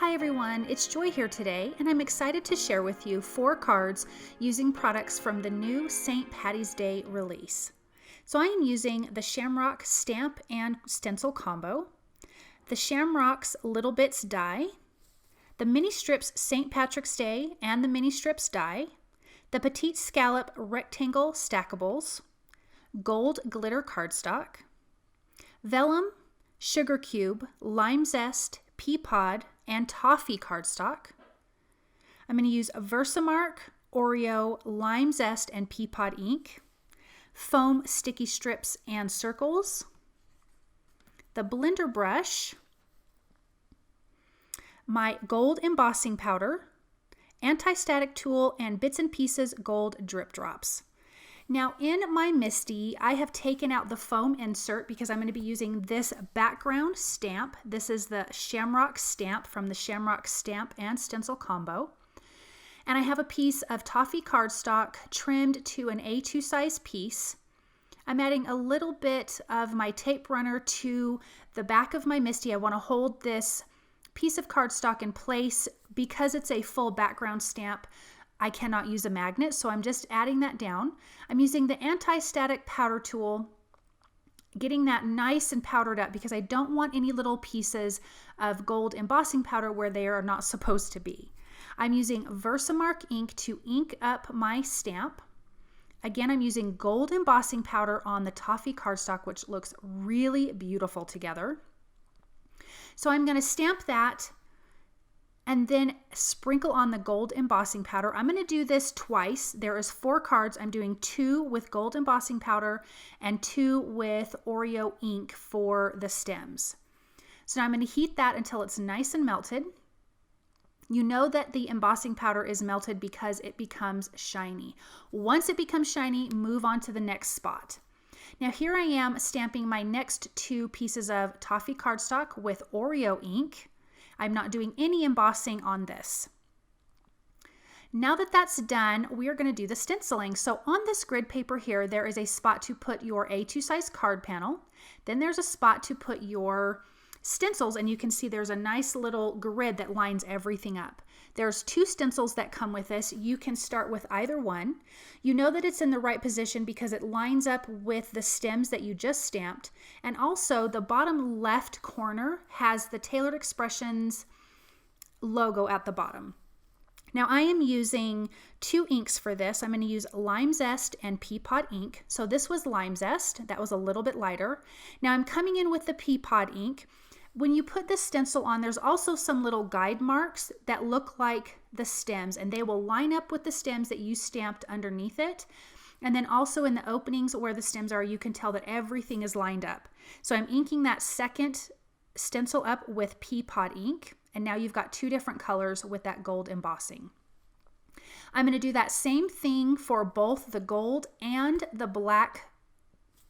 Hi everyone, it's Joy here today, and I'm excited to share with you 4 cards using products from the new St. Patty's Day release. So I am using the Shamrock Stamp and Stencil combo, the Shamrocks Little Bits die, the Mini Strips St. Patrick's Day and the Mini Strips die, the Petite Scallop Rectangle Stackables, Gold Glitter Cardstock, Vellum, Sugar Cube, Lime Zest, Peapod, and Toffee cardstock. I'm going to use VersaMark, Oreo, Lime Zest, and Peapod ink, foam sticky strips and circles, the blender brush, my gold embossing powder, anti-static tool, and bits and pieces gold drip drops. Now in my MISTI, I have taken out the foam insert because I'm going to be using this background stamp. This is the Shamrock stamp from the Shamrock Stamp and Stencil combo. And I have a piece of Toffee cardstock trimmed to an A2 size piece. I'm adding a little bit of my tape runner to the back of my MISTI. I want to hold this piece of cardstock in place because it's a full background stamp. I cannot use a magnet, so I'm just adding that down. I'm using the anti-static powder tool, getting that nice and powdered up because I don't want any little pieces of gold embossing powder where they are not supposed to be. I'm using VersaMark ink to ink up my stamp. Again, I'm using gold embossing powder on the Toffee cardstock, which looks really beautiful together. So I'm going to stamp that and then sprinkle on the gold embossing powder. I'm going to do this twice. There is 4 cards. I'm doing 2 with gold embossing powder and 2 with Oreo ink for the stems. So now I'm going to heat that until it's nice and melted. You know that the embossing powder is melted because it becomes shiny. Once it becomes shiny, move on to the next spot. Now here I am stamping my next 2 pieces of Toffee cardstock with Oreo ink. I'm not doing any embossing on this. Now that that's done, we are going to do the stenciling. So on this grid paper here, there is a spot to put your A2 size card panel. Then there's a spot to put your stencils, and you can see there's a nice little grid that lines everything up. There's 2 stencils that come with this. You can start with either one. You know that it's in the right position because it lines up with the stems that you just stamped. And also the bottom left corner has the Tailored Expressions logo at the bottom. Now I am using 2 inks for this. I'm going to use Lime Zest and Peapod ink. So this was Lime Zest. That was a little bit lighter. Now I'm coming in with the Peapod ink. When you put the stencil on, there's also some little guide marks that look like the stems, and they will line up with the stems that you stamped underneath it. And then also in the openings where the stems are, you can tell that everything is lined up. So I'm inking that second stencil up with Peapod ink, and now you've got 2 different colors with that gold embossing. I'm going to do that same thing for both the gold and the black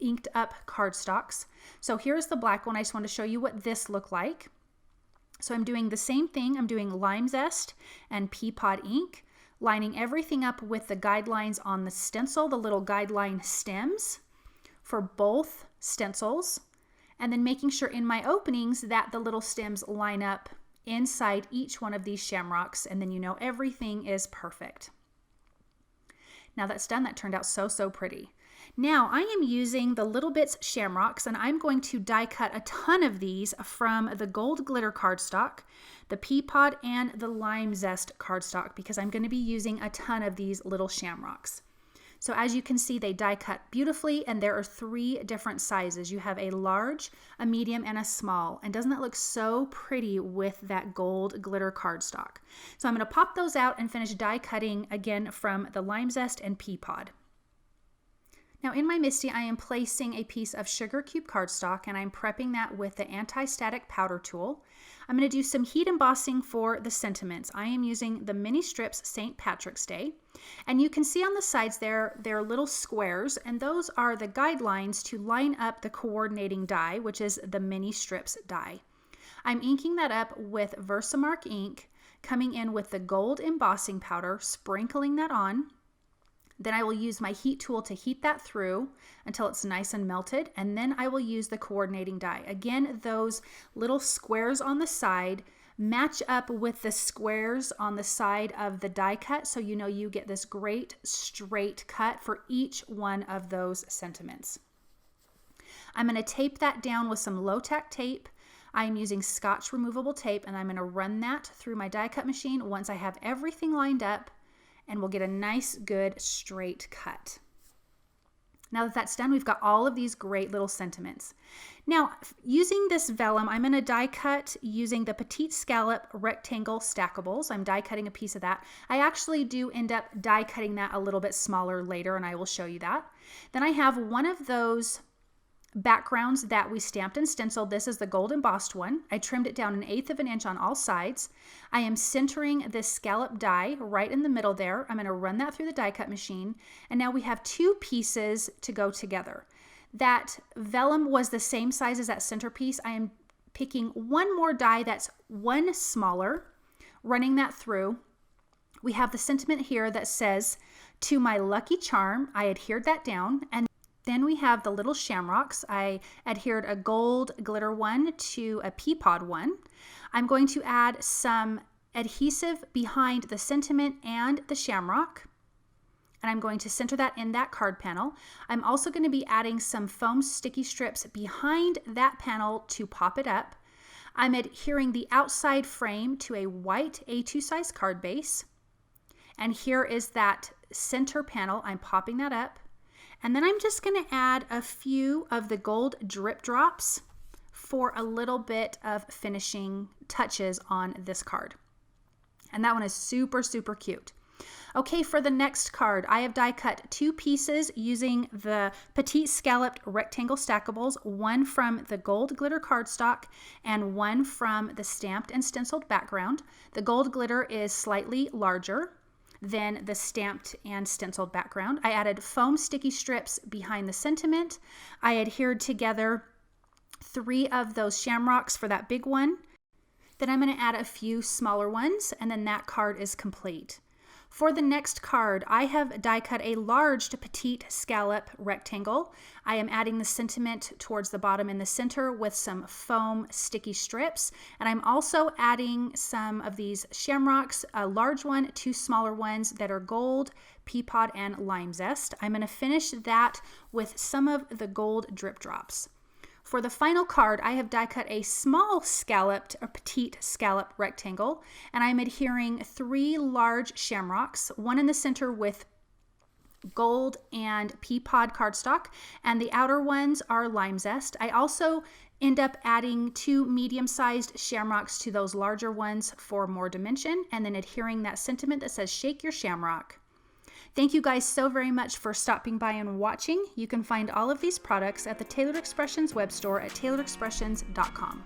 inked up cardstocks. So here's the black one. I just want to show you what this looked like. So I'm doing the same thing. I'm doing Lime Zest and Peapod ink, lining everything up with the guidelines on the stencil, the little guideline stems for both stencils, and then making sure in my openings that the little stems line up inside each one of these shamrocks, and then you know everything is perfect. Now that's done. That turned out so pretty. Now I am using the Little Bits Shamrocks, and I'm going to die cut a ton of these from the Gold Glitter Cardstock, the Peapod, and the Lime Zest cardstock because I'm going to be using a ton of these little shamrocks. So as you can see, they die cut beautifully, and there are 3 different sizes. You have a large, a medium, and a small. And doesn't that look so pretty with that gold glitter cardstock? So I'm going to pop those out and finish die cutting again from the Lime Zest and Peapod. Now in my MISTI, I am placing a piece of Sugar Cube cardstock, and I'm prepping that with the anti-static powder tool. I'm going to do some heat embossing for the sentiments. I am using the Mini Strips St. Patrick's Day, and you can see on the sides there are little squares, and those are the guidelines to line up the coordinating die, which is the Mini Strips die. I'm inking that up with VersaMark ink, coming in with the gold embossing powder, sprinkling that on. Then I will use my heat tool to heat that through until it's nice and melted, and then I will use the coordinating die. Again, those little squares on the side match up with the squares on the side of the die cut so you know you get this great straight cut for each one of those sentiments. I'm going to tape that down with some low-tack tape. I'm using Scotch removable tape, and I'm going to run that through my die cut machine once I have everything lined up, and we'll get a nice, good, straight cut. Now that that's done, we've got all of these great little sentiments. Now, using this vellum, I'm going to die cut using the Petite Scallop rectangle stackables. I'm die cutting a piece of that. I actually do end up die cutting that a little bit smaller later, and I will show you that. Then I have one of those backgrounds that we stamped and stenciled. This is the gold embossed one. I trimmed it down 1/8 of an inch on all sides. I am centering this scallop die right in the middle there. I'm going to run that through the die cut machine, and now we have 2 pieces to go together. That vellum was the same size as that centerpiece. I am picking one more die that's 1 smaller, running that through. We have the sentiment here that says, "To my lucky charm." I adhered that down, and then we have the little shamrocks. I adhered a gold glitter one to a Peapod one. I'm going to add some adhesive behind the sentiment and the shamrock, and I'm going to center that in that card panel. I'm also going to be adding some foam sticky strips behind that panel to pop it up. I'm adhering the outside frame to a white A2 size card base, and here is that center panel. I'm popping that up. And then I'm just going to add a few of the gold drip drops for a little bit of finishing touches on this card. And that one is super, super cute. Okay, for the next card, I have die cut 2 pieces using the Petite Scalloped rectangle stackables, one from the gold glitter cardstock and one from the stamped and stenciled background. The gold glitter is slightly larger than the stamped and stenciled background. I added foam sticky strips behind the sentiment. I adhered together 3 of those shamrocks for that big one. Then I'm going to add a few smaller ones, and then that card is complete. For the next card, I have die cut a large Petite Scallop rectangle. I am adding the sentiment towards the bottom in the center with some foam sticky strips. And I'm also adding some of these shamrocks, a large one, 2 smaller ones that are gold, Peapod, and lime zest. I'm going to finish that with some of the gold drip drops. For the final card, I have die cut a small scalloped, or Petite Scallop rectangle, and I'm adhering 3 large shamrocks, one in the center with gold and Peapod cardstock, and the outer ones are lime zest. I also end up adding 2 medium-sized shamrocks to those larger ones for more dimension, and then adhering that sentiment that says, "Shake your shamrock." Thank you guys so very much for stopping by and watching. You can find all of these products at the Tailored Expressions web store at tailoredexpressions.com.